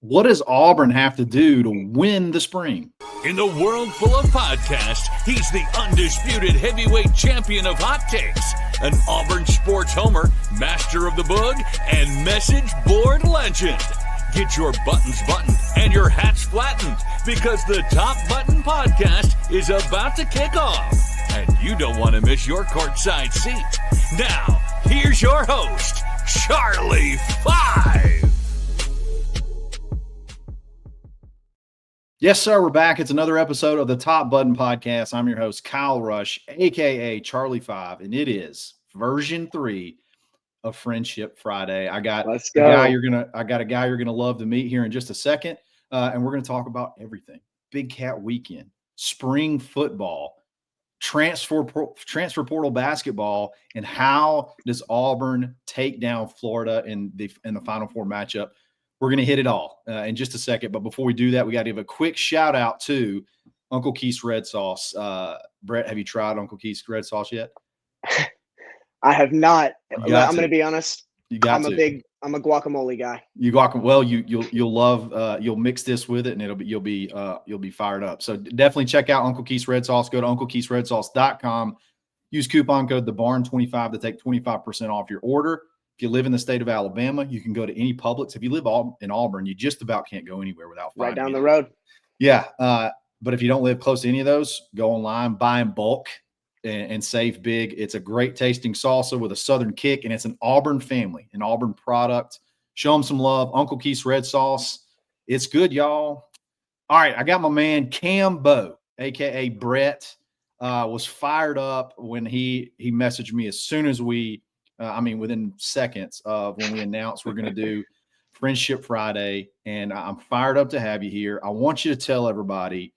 What does Auburn have to do to win the spring? In the world full of podcasts, he's the undisputed heavyweight champion of hot takes, an Auburn sports homer, master of the boog, and message board legend. Get your buttons buttoned and your hats flattened because the Top Button Podcast is about to kick off. And you don't want to miss your courtside seat. Now, here's your host, Charlie Five. Yes, sir. We're back. It's another episode of the Top Button Podcast. I'm your host, Kyle Rush, a.k.a. Charlie Five, and it is version 3 of Friendship Friday. I got a guy you're gonna love to meet here in just a second, and we're gonna talk about everything: Big Cat Weekend, spring football, transfer portal basketball, and how does Auburn take down Florida in the Final Four matchup. We're going to hit it all in just a second. But before we do that, we got to give a quick shout out to Uncle Keith's Red Sauce. Brett, have you tried Uncle Keith's Red Sauce yet? I have not. I'm going to be honest. I'm a guacamole guy. You'll love. You'll mix this with it, and you'll be fired up. So definitely check out Uncle Keith's Red Sauce. Go to unclekeithsredsauce.com. Use coupon code TheBarn25 to take 25% off your order. If you live in the state of Alabama, you can go to any Publix. If you live in Auburn, you just about can't go anywhere without finding right down the road. Yeah. But if you don't live close to any of those, go online, buy in bulk, and save big. It's a great tasting salsa with a Southern kick, and it's an Auburn family, an Auburn product. Show them some love. Uncle Keith's Red Sauce. It's good, y'all. All right. I got my man Cam Bow, a.k.a. Brett, was fired up when he messaged me as soon as within seconds of when we announced we're going to do Friendship Friday, and I'm fired up to have you here. I want you to tell everybody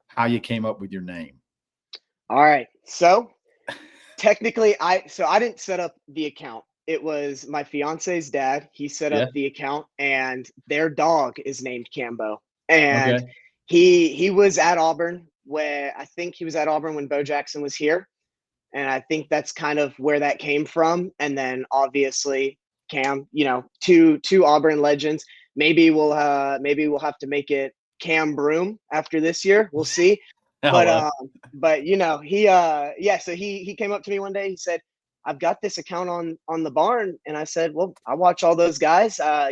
how you came up with your name. All right. So technically, I didn't set up the account. It was my fiance's dad. He set up the account, and their dog is named Cambo. And he was at Auburn when Bo Jackson was here. And I think that's kind of where that came from. And then obviously Cam, two Auburn legends. Maybe we'll have to make it Cam Broom after this year. We'll see. So he came up to me one day. He said, "I've got this account on the Barn." And I said, "Well, I watch all those guys. I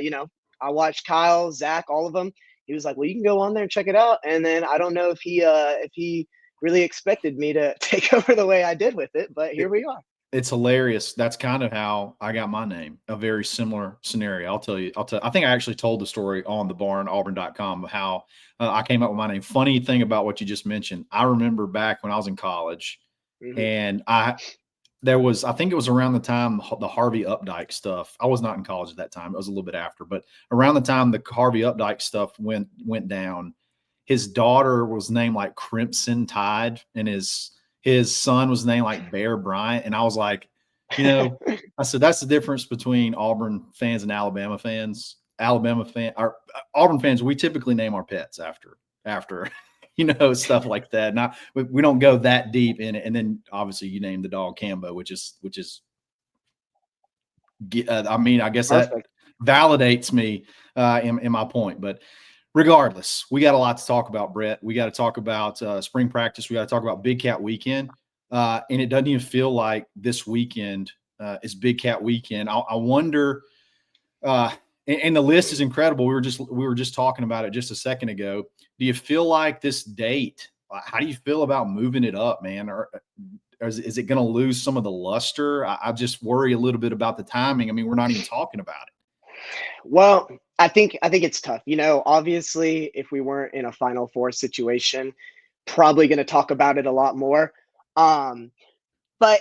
watch Kyle, Zach, all of them." He was like, "Well, you can go on there and check it out." And then I don't know if he really expected me to take over the way I did with it, but here we are. It's hilarious. That's kind of how I got my name. A very similar scenario. I'll tell you. I think I actually told the story on the Barn, Auburn.com, of how I came up with my name. Funny thing about what you just mentioned. I remember back when I was in college, and I think it was around the time the Harvey Updike stuff. I was not in college at that time. It was a little bit after, but around the time the Harvey Updike stuff went down, his daughter was named like Crimson Tide, and his son was named like Bear Bryant. And I was like, I said, that's the difference between Auburn fans and Alabama fans. Auburn fans, we typically name our pets after stuff like that. Now we don't go that deep in it. And then obviously you name the dog Cambo, which is I guess perfect. That validates me in my point. But regardless, we got a lot to talk about, Brett. We got to talk about spring practice. We got to talk about Big Cat Weekend. And it doesn't even feel like this weekend is Big Cat Weekend. I wonder, and the list is incredible. We were just talking about it just a second ago. Do you feel like this date, how do you feel about moving it up, man? Or is it going to lose some of the luster? I just worry a little bit about the timing. I mean, we're not even talking about it. Well, I think it's tough. Obviously, if we weren't in a Final Four situation, probably going to talk about it a lot more. But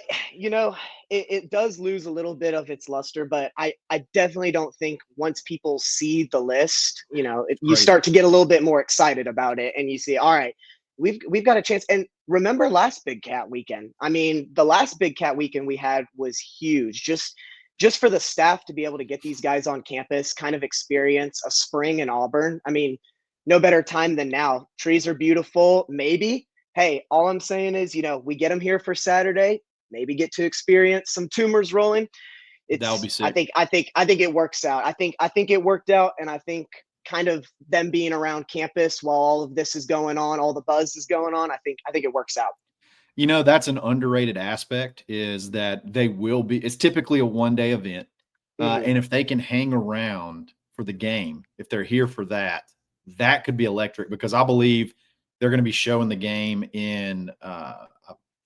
it does lose a little bit of its luster. But I definitely don't think once people see the list, you start to get a little bit more excited about it, and you see, all right, we've got a chance. And remember last Big Cat Weekend? I mean, the last Big Cat Weekend we had was huge. Just for the staff to be able to get these guys on campus, kind of experience a spring in Auburn. I mean, no better time than now. Trees are beautiful. Maybe, hey, all I'm saying is, we get them here for Saturday, maybe get to experience some tumors rolling. That would be sick. I think it works out. I think it worked out, and I think kind of them being around campus while all of this is going on, all the buzz is going on, I think it works out. That's an underrated aspect is that it's typically a one-day event. Mm-hmm. And if they can hang around for the game, if they're here for that, that could be electric because I believe they're going to be showing the game in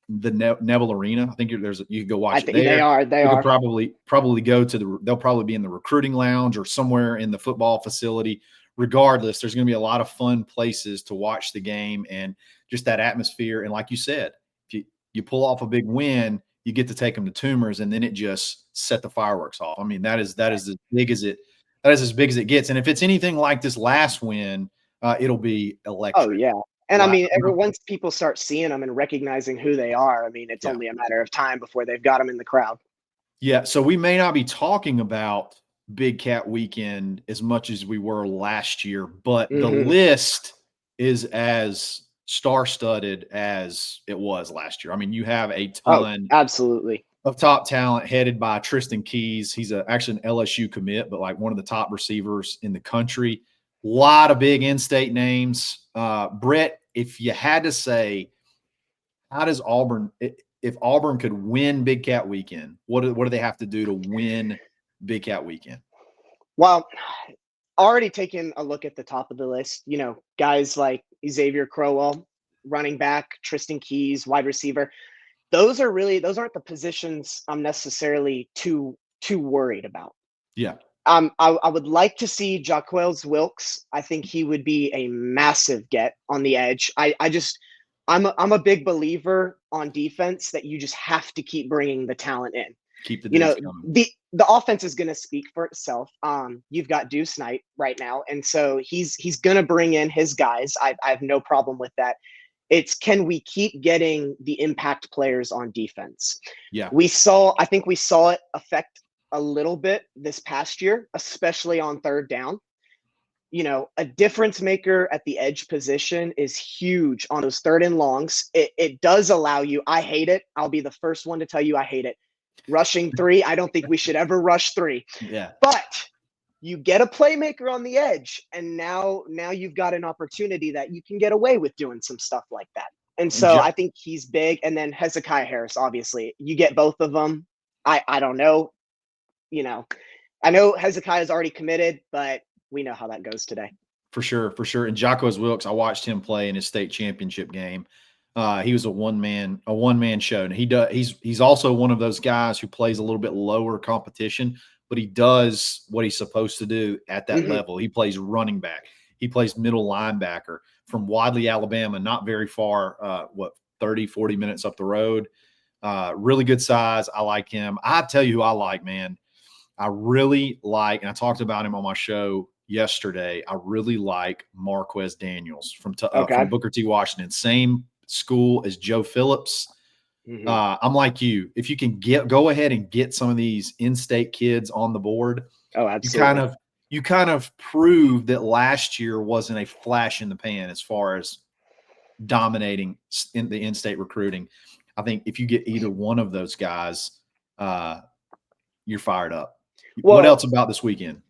the Neville Arena. I think you can go watch it there. They you are. could probably go to they'll probably be in the recruiting lounge or somewhere in the football facility. Regardless, there's going to be a lot of fun places to watch the game and just that atmosphere. And like you said, if you pull off a big win, you get to take them to Tumors, and then it just set the fireworks off. I mean, that is as big as it gets. And if it's anything like this last win, it'll be electric. Oh yeah. And I mean, once people start seeing them and recognizing who they are, I mean, it's only a matter of time before they've got them in the crowd. Yeah. So we may not be talking about Big Cat Weekend as much as we were last year, but the list is as star-studded as it was last year. I mean, you have a ton absolutely of top talent headed by Tristan Keys. He's actually an LSU commit, but like one of the top receivers in the country. A lot of big in-state names. Brett, if you had to say, how does Auburn, if Auburn could win Big Cat Weekend, what do they have to do to win Big Cat Weekend? Well, already taking a look at the top of the list, guys like Xavier Crowell, running back, Tristan Keys, wide receiver. Those aren't the positions I'm necessarily too worried about. Yeah. I would like to see Jaquez Wilkes. I think he would be a massive get on the edge. I'm a big believer on defense that you just have to keep bringing the talent in. Keep the dudes coming. The offense is going to speak for itself. You've got Deuce Knight right now, and so he's going to bring in his guys. I have no problem with that. It's can we keep getting the impact players on defense? Yeah, I think we saw it affect a little bit this past year, especially on third down. A difference maker at the edge position is huge on those third and longs. It does allow you. I hate it. I'll be the first one to tell you I hate it. Rushing three, I don't think we should ever rush three. Yeah. But you get a playmaker on the edge, and now you've got an opportunity that you can get away with doing some stuff like that. And so I think he's big. And then Hezekiah Harris, obviously. You get both of them. I don't know. I know Hezekiah's already committed, but we know how that goes today. For sure. And Jaquez Wilkes, I watched him play in his state championship game. He was a one-man show. And he's also one of those guys who plays a little bit lower competition, but he does what he's supposed to do at that level. He plays running back. He plays middle linebacker from Wadley, Alabama, not very far, 30, 40 minutes up the road. Really good size. I like him. I tell you who I like, man. I really like, and I talked about him on my show yesterday. I really like Marquez Daniels from Booker T. Washington. Same school as Joe Phillips. I'm like you. If you can go ahead and get some of these in-state kids on the board, absolutely. You kind of prove that last year wasn't a flash in the pan as far as dominating in the in-state recruiting. I think if you get either one of those guys, you're fired up. Well, what else about this weekend?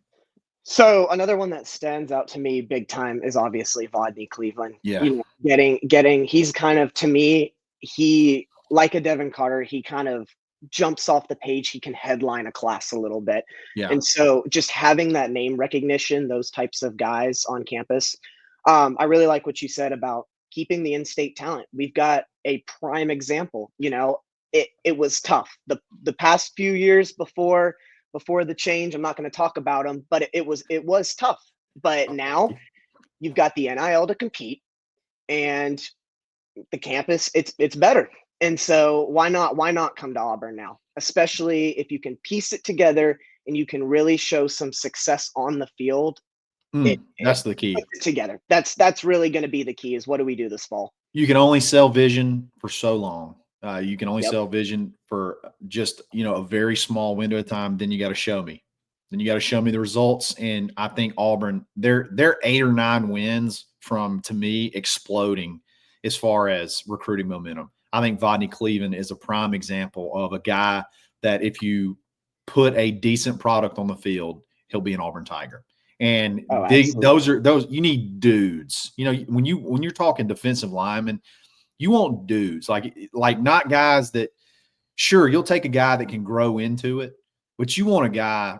So another one that stands out to me big time is obviously Vodney Cleveland. Yeah. Getting he's kind of, to me, he, like a Devin Carter, he kind of jumps off the page. He can headline a class a little bit. Yeah. And so just having that name recognition, those types of guys on campus. I really like what you said about keeping the in-state talent. We've got a prime example. It was tough. The past few years before the change, I'm not going to talk about them, but it was tough. But now you've got the NIL to compete, and the campus, it's better. And so why not come to Auburn now, especially if you can piece it together and you can really show some success on the field. That's the key. Together. That's really going to be the key, is what do we do this fall? You can only sell vision for so long. You can only sell vision for just, a very small window of time. Then you got to show me. Then you got to show me the results. And I think Auburn, they're 8 or 9 wins from, to me, exploding as far as recruiting momentum. I think Vodney Cleveland is a prime example of a guy that if you put a decent product on the field, he'll be an Auburn Tiger. And Oh, those absolutely. you need dudes. You know, when you're talking defensive linemen, you want dudes like not guys that sure you'll take a guy that can grow into it, but you want a guy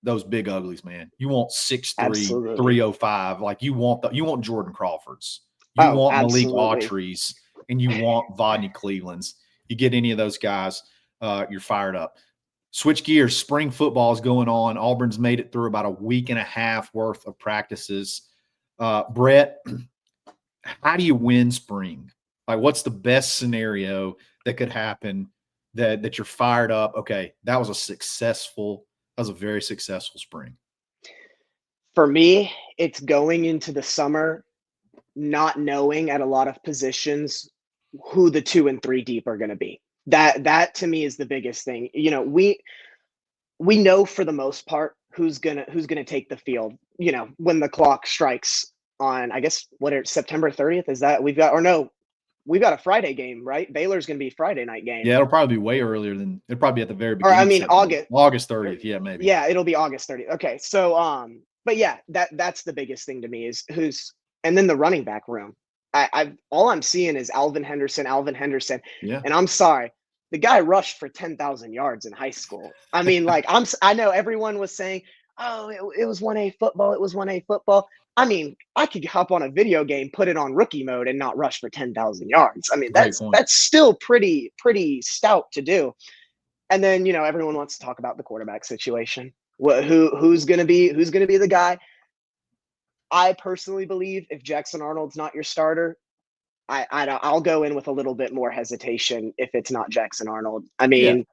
those big uglies, man. You want 6'3", Absolutely. 305. Like you want Jordan Crawfords. You Oh, want Malik absolutely. Autry's and you want Vodney Cleveland's. You get any of those guys, you're fired up. Switch gears. Spring football is going on. Auburn's made it through about a week and a half worth of practices. Brett, how do you win spring? Like, what's the best scenario that could happen that you're fired up? Okay, that was a very successful spring. For me, it's going into the summer not knowing at a lot of positions who the 2 and 3 deep are going to be. That to me is the biggest thing. You know, we know for the most part who's gonna take the field. You know, when the clock strikes on, I guess, September 30th is that we've got, or no, we've got a Friday game, right? Baylor's gonna be Friday night game, Yeah, it'll probably be way earlier than it'll probably be at the very or I beginning of mean September. August. August Or, 30th. Yeah, maybe. yeah, it'll be August 30th. Okay, so but yeah, that's the biggest thing to me is who's, and then the running back room. I all I'm seeing is Alvin Henderson, Yeah. and I'm sorry, the guy rushed for 10,000 yards in high school. I mean, like I know everyone was saying, oh, it was 1A football, it was 1A football. I mean, I could hop on a video game, put it on rookie mode, and not rush for 10,000 yards. I mean, Great point. that's still pretty stout to do. And then, you know, everyone wants to talk about the quarterback situation. Who's gonna be the guy? I personally believe if Jackson Arnold's not your starter, I'll go in with a little bit more hesitation if it's not Jackson Arnold. I Yeah. mean,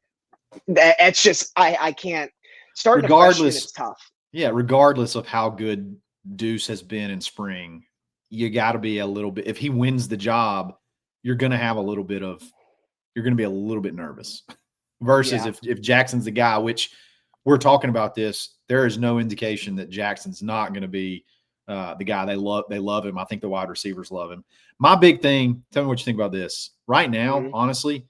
it's just I can't. Starting a freshman, Regardless, it's tough. yeah, regardless of how good Deuce has been in spring, you got to be a little bit. If he wins the job, you're going to have a little bit of. You're going to be a little bit nervous. Versus Yeah, if Jackson's the guy, which we're talking about this, there is no indication that Jackson's not going to be the guy they love. They love him. I think the wide receivers love him. My big thing. Tell me what you think about this. Right now, mhm. honestly,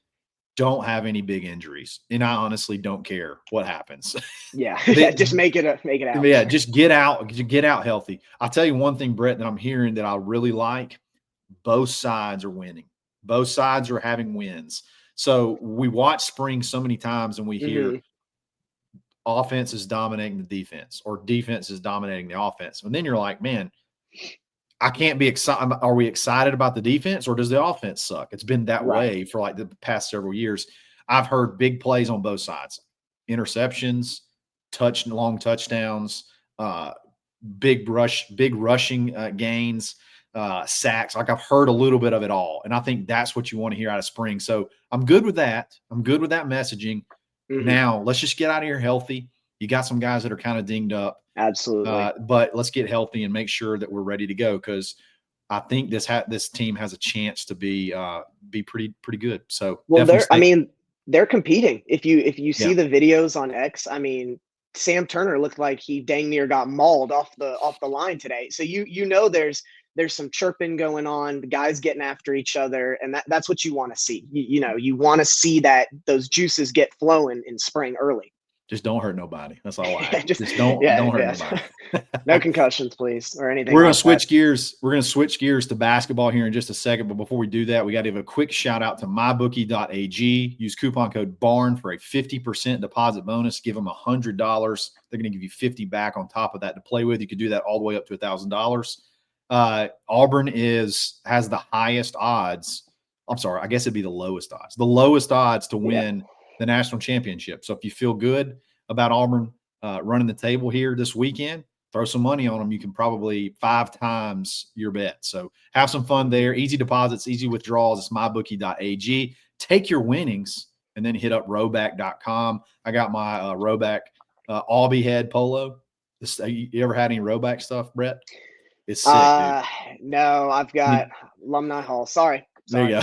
don't have any big injuries, and I honestly don't care what happens. Yeah. the, Just make it out. yeah, just get out healthy. I'll tell you one thing, Brett, that I'm hearing that I really like. Both sides are winning. Both sides are having wins. So we watch spring so many times and we hear Mhm. offense is dominating the defense or defense is dominating the offense. And then you're like, man, I can't be excited. Are we excited about the defense or does the offense suck? It's been that Right. way for like the past several years. I've heard big plays on both sides, interceptions, long touchdowns, uh, big rushing gains, sacks. Like I've heard a little bit of it all. And I think that's what you want to hear out of spring. So I'm good with that. I'm good with that messaging. Mhm. Now let's just get out of here healthy. You got some guys that are kind of dinged up. Absolutely. But let's get healthy and make sure that we're ready to go because I think this team has a chance to be pretty good. So Well, definitely stay. they're competing. If you Yeah, see the videos on X, I mean, Sam Turner looked like he dang near got mauled off the line today. So you know there's some chirping going on, the guys getting after each other, and that's what you want to see. You know, you want to see that those juices get flowing in spring early. just don't hurt nobody. That's all I ask. Just Just don't hurt yeah. nobody. No concussions, please, or anything We're going to like that. switch gears. We're going to switch gears to basketball here in just a second. But before we do that, we got to give a quick shout out to mybookie.ag. Use coupon code BARN for a 50% deposit bonus. Give them $100. They're going to give you 50 back on top of that to play with. You could do that all the way up to $1,000. Auburn has the highest odds. I'm sorry, I guess it'd be the lowest odds. The lowest odds to win the national championship. So if you feel good about Auburn running the table here this weekend, throw some money on them. You can probably 5 times your bet. So have some fun there. Easy deposits, easy withdrawals. It's mybookie.ag. Take your winnings and then hit up rowback.com. I got my Rowback Aubie head polo. You ever had any Rowback stuff, Brett? It's sick, dude. No, I've got Alumni Hall. Sorry. There you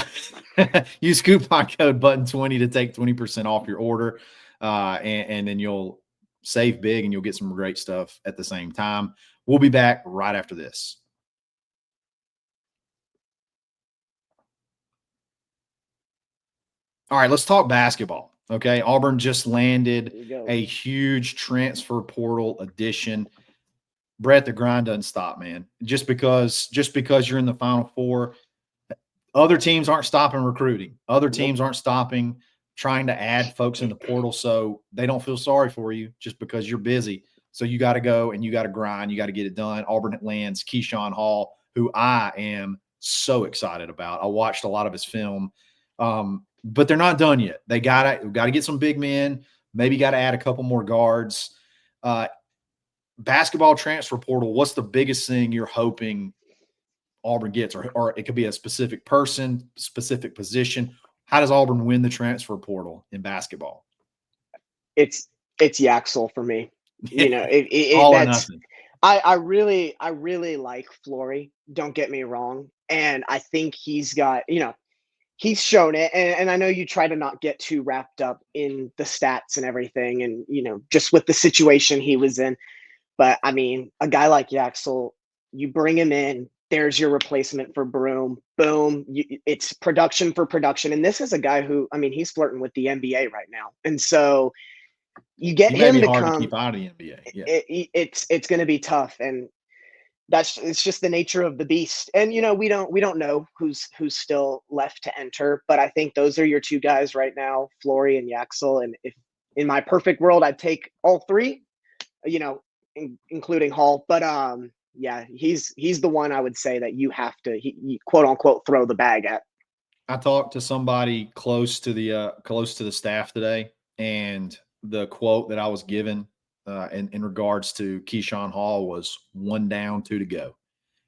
go. Use coupon code BUTTON20 to take 20% off your order. And then you'll save big and you'll get some great stuff at the same time. We'll be back right after this. All right, let's talk basketball. Okay. Auburn just landed Here we go. a huge transfer portal addition. Brett, the grind doesn't stop, man. Just because you're in the Final Four, other teams aren't stopping recruiting. Other Nope. teams aren't stopping trying to add folks in the portal, so they don't feel sorry for you just because you're busy. So you got to go and you got to grind. You got to get it done. Auburn lands Keyshawn Hall, who I am so excited about. I watched a lot of his film, but they're not done yet. They got to get some big men. Maybe got to add a couple more guards. Basketball transfer portal. What's the biggest thing you're hoping Auburn gets, or it could be a specific person, specific position? How does Auburn win the transfer portal in basketball? It's Yaxel for me. You know, All or that's nothing. I really like Flory. Don't get me wrong, and I think he's got, he's shown it. And I know you try to not get too wrapped up in the stats and everything, and just with the situation he was in. But I mean, a guy like Yaxel, you bring him in. There's your replacement for Broom. Boom. It's production for production. And this is a guy who, I mean, he's flirting with the NBA right now. And so you get He may him be to hard come. to keep out of the NBA. Yeah. It's going to be tough, and it's just the nature of the beast. And we don't know who's still left to enter, but I think those are your two guys right now, Flory and Yaxel. And if in my perfect world, I'd take all three, including Hall. But yeah, he's the one I would say that you have to quote unquote throw the bag at. I talked to somebody close to the staff today, and the quote that I was given in regards to Keyshawn Hall was 1 down, 2 to go.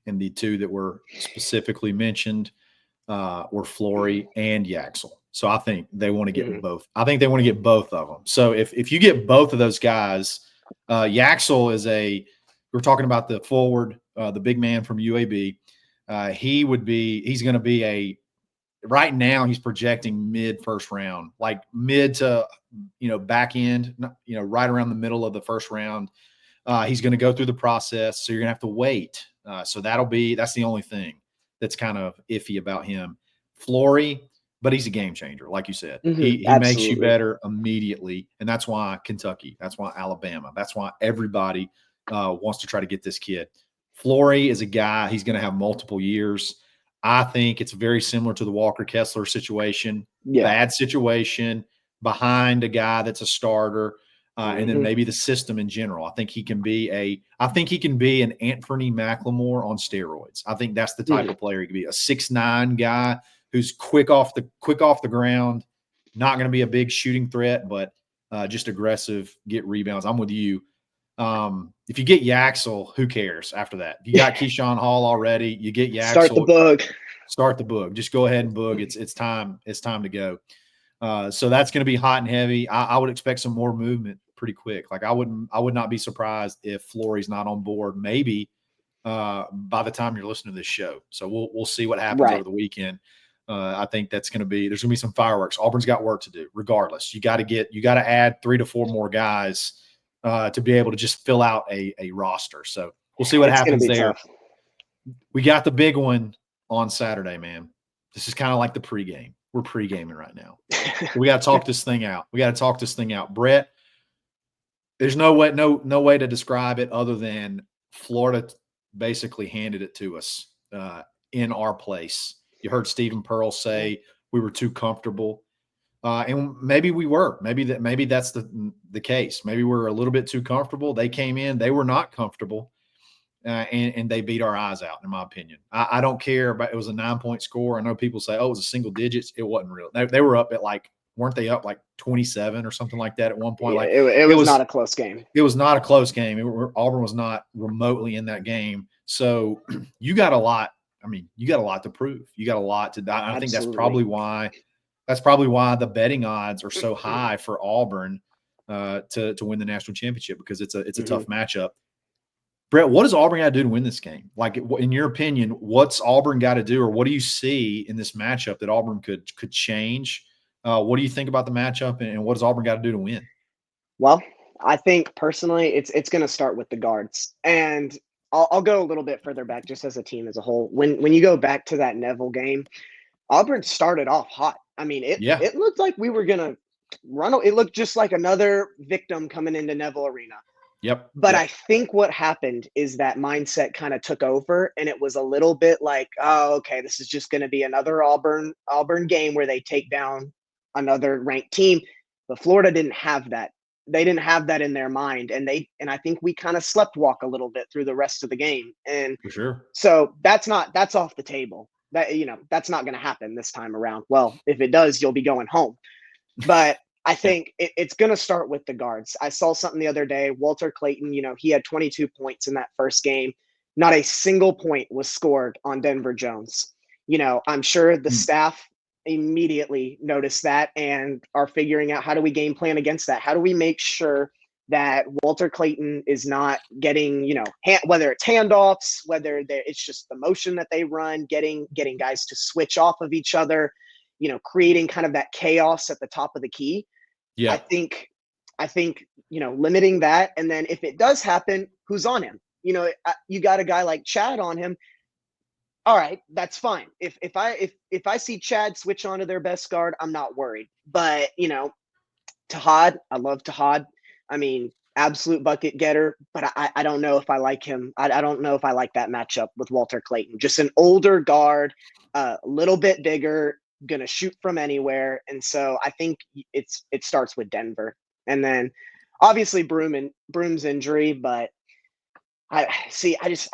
And the two that were specifically mentioned were Flory and Yaxel. So I think they want to get both. I think they want to get both of them. So if you get both of those guys, Yaxel is we're talking about the forward, the big man from UAB. He's going to be right now he's projecting mid first round, like mid to, back end, right around the middle of the first round. He's going to go through the process. So you're going to have to wait. So that's the only thing that's kind of iffy about him. Flory, but he's a game changer. Like you said, he makes you better immediately. And that's why Kentucky, that's why Alabama, that's why everybody wants to try to get this kid. Flory is a guy, he's going to have multiple years. I think it's very similar to the Walker Kessler situation. Yeah. Bad situation behind a guy that's a starter. And then maybe the system in general. I think he can be an Anthony McLemore on steroids. I think that's the type of player he could be. A 6'9" guy who's quick off the ground, not going to be a big shooting threat, but just aggressive, get rebounds. I'm with you. If you get Yaxel, who cares after that? You got Keyshawn Hall already. You get Yaxel. Start the boog. Just go ahead and boog. It's time. It's time to go. So that's going to be hot and heavy. I would expect some more movement pretty quick. Like I would not be surprised if Flory's not on board. Maybe by the time you're listening to this show. So we'll see what happens over the weekend. I think there's going to be some fireworks. Auburn's got work to do. Regardless, you got to add 3 to 4 more guys to be able to just fill out a roster. So we'll see what happens there. Tough. We got the big one on Saturday, man. This is kind of like the pregame. We're pre-gaming right now. We got to talk this thing out. Brett, there's no way to describe it other than Florida basically handed it to us in our place. You heard Stephen Pearl say we were too comfortable. And maybe we were. Maybe that's the case. Maybe we're a little bit too comfortable. They came in, they were not comfortable. And they beat our eyes out, in my opinion. I don't care, but it was a 9-point score. I know people say, oh, it was a single digits. It wasn't real. They were up at weren't they up like 27 or something like that at one point? Yeah, it was not a close game. It was not a close game. Auburn was not remotely in that game. So you got a lot. I mean, you got a lot to prove. You got a lot to – I think that's probably why the betting odds are so high for Auburn to win the national championship, because it's a tough matchup. Brett, what does Auburn got to do to win this game? Like, in your opinion, what's Auburn got to do, or what do you see in this matchup that Auburn could change? What do you think about the matchup, and what does Auburn got to do to win? Well, I think personally it's going to start with the guards. And I'll go a little bit further back just as a team as a whole. When you go back to that Neville game, Auburn started off hot. I mean, it looked like we were going to run. It looked just like another victim coming into Neville Arena. Yep. But Yep. I think what happened is that mindset kind of took over, and it was a little bit like, oh, okay, this is just going to be another Auburn game where they take down another ranked team. But Florida didn't have that. They didn't have that in their mind, and I think we kind of sleptwalk a little bit through the rest of the game. And For sure. so that's off the table. That's not going to happen this time around. Well, if it does, you'll be going home. But I Yeah. think it's going to start with the guards. I saw something the other day. Walter Clayton, he had 22 points in that first game. Not a single point was scored on Denver Jones. I'm sure the Mm. staff immediately noticed that and are figuring out, how do we game plan against that? How do we make sure that Walter Clayton is not getting, whether it's handoffs, whether it's just the motion that they run, getting guys to switch off of each other, creating kind of that chaos at the top of the key. I Yeah. think, limiting that. And then if it does happen, who's on him? You got a guy like Chad on him. All right, that's fine. If I see Chad switch onto their best guard, I'm not worried. But, Tahad, I love Tahad. I mean, absolute bucket getter, but I don't know if I like him. I don't know if I like that matchup with Walter Clayton. Just an older guard, a little bit bigger, gonna shoot from anywhere. And so I think it starts with Denver. And then obviously Broom's injury, but I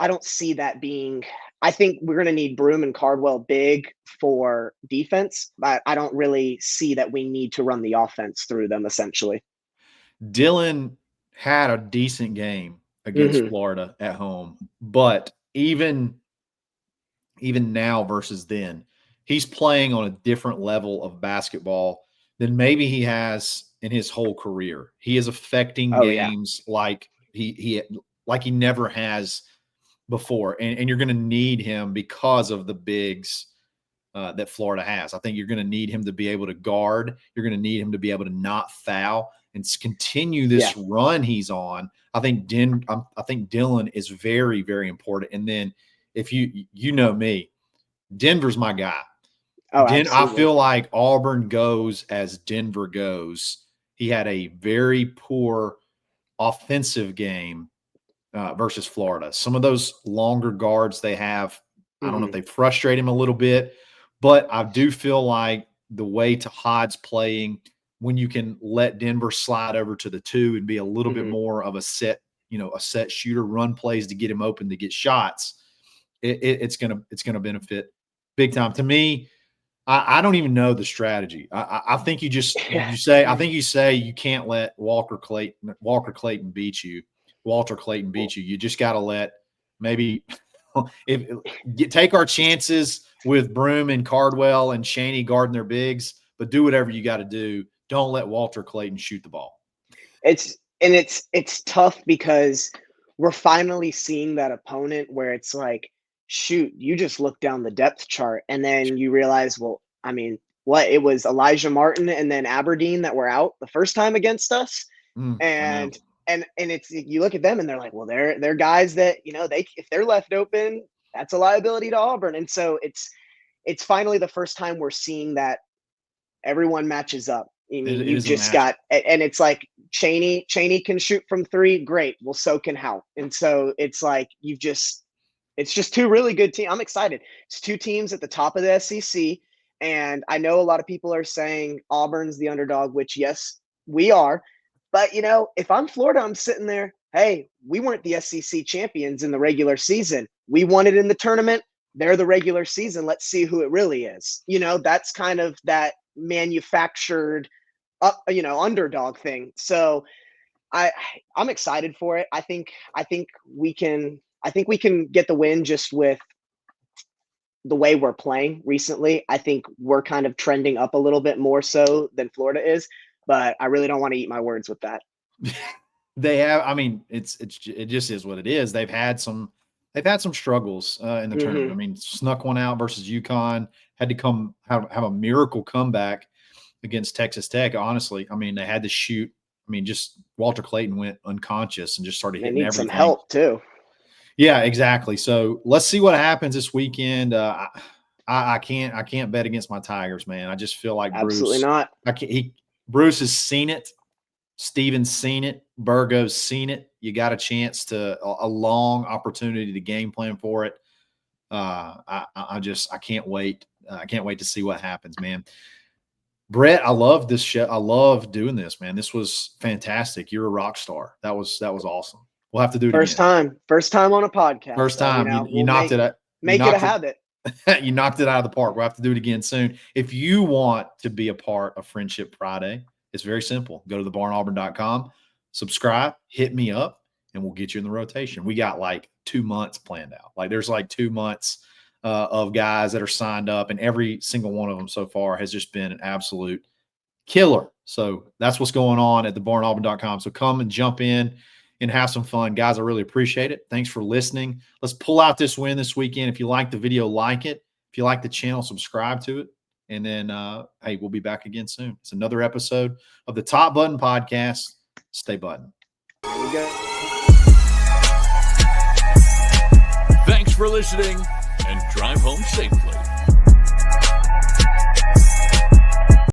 don't see that being. I think we're going to need Broom and Cardwell big for defense, but I don't really see that we need to run the offense through them, essentially. Dylan had a decent game against Florida at home, but even now versus then, he's playing on a different level of basketball than maybe he has in his whole career. He is affecting Oh, yeah. games like he never has before, and you're going to need him because of the bigs that Florida has. I think you're going to need him to be able to guard. You're going to need him to be able to not foul and continue this run he's on. I think Dylan is very, very important. And then if you know me, Denver's my guy. Oh, I absolutely. feel like Auburn goes as Denver goes. He had a very poor offensive game versus Florida. Some of those longer guards they have, I don't know if they frustrate him a little bit, but I do feel like the way Tahad's playing, when you can let Denver slide over to the 2 and be a little bit more of a set shooter, run plays to get him open to get shots, it's gonna benefit big time. To me, I don't even know the strategy. I think you say you can't let Walter Clayton beat you. You just got to let maybe take our chances with Broom and Cardwell and Shaney guarding their bigs, but do whatever you got to do. Don't let Walter Clayton shoot the ball. It's tough because we're finally seeing that opponent where it's like, shoot, you just look down the depth chart and then you realize, well, I mean, it was Elijah Martin and then Aberdeen that were out the first time against us. I know. And it's, you look at them and they're like, well, they're guys that, if they're left open, that's a liability to Auburn. And so it's finally the first time we're seeing that everyone matches up. I mean, It you've is a just match. got, and it's like Cheney can shoot from 3. Great. Well, so can Howe. And so it's like, it's just two really good teams. I'm excited. It's 2 teams at the top of the SEC. And I know a lot of people are saying Auburn's the underdog, which yes, we are. But, if I'm Florida, I'm sitting there, hey, we weren't the SEC champions in the regular season. We won it in the tournament. They're the regular season. Let's see who it really is. That's kind of that manufactured underdog thing. So I'm excited for it. I think we can get the win just with the way we're playing recently. I think we're kind of trending up a little bit more so than Florida is, but I really don't want to eat my words with that. They have, I mean, it just is what it is. They've had some struggles in the tournament. I mean, snuck one out versus UConn, had to have a miracle comeback against Texas Tech. Honestly, I mean, they had to shoot. I mean, just Walter Clayton went unconscious and just started They hitting need some everything. help too. Yeah, exactly. So let's see what happens this weekend. I can't bet against my Tigers, man. I just feel like Absolutely Bruce. not. Bruce has seen it. Steven's seen it. Burgo's seen it. You got a chance to a long opportunity to game plan for it. I can't wait. I can't wait to see what happens, man. Brett, I love this show. I love doing this, man. This was fantastic. You're a rock star. That was awesome. We'll have to do it again. First time on a podcast. First time. You knocked it. Make it a habit. You knocked it out of the park. We'll have to do it again soon. If you want to be a part of Friendship Friday, it's very simple. Go to thebarnauburn.com, subscribe, hit me up, and we'll get you in the rotation. We got like 2 months planned out. Like there's like 2 months of guys that are signed up, and every single one of them so far has just been an absolute killer. So that's what's going on at thebarnauburn.com. So come and jump in and have some fun. Guys, I really appreciate it. Thanks for listening. Let's pull out this win this weekend. If you like the video, like it. If you like the channel, subscribe to it. And then, hey, we'll be back again soon. It's another episode of the Top Button Podcast. Stay button. Thanks for listening, and drive home safely.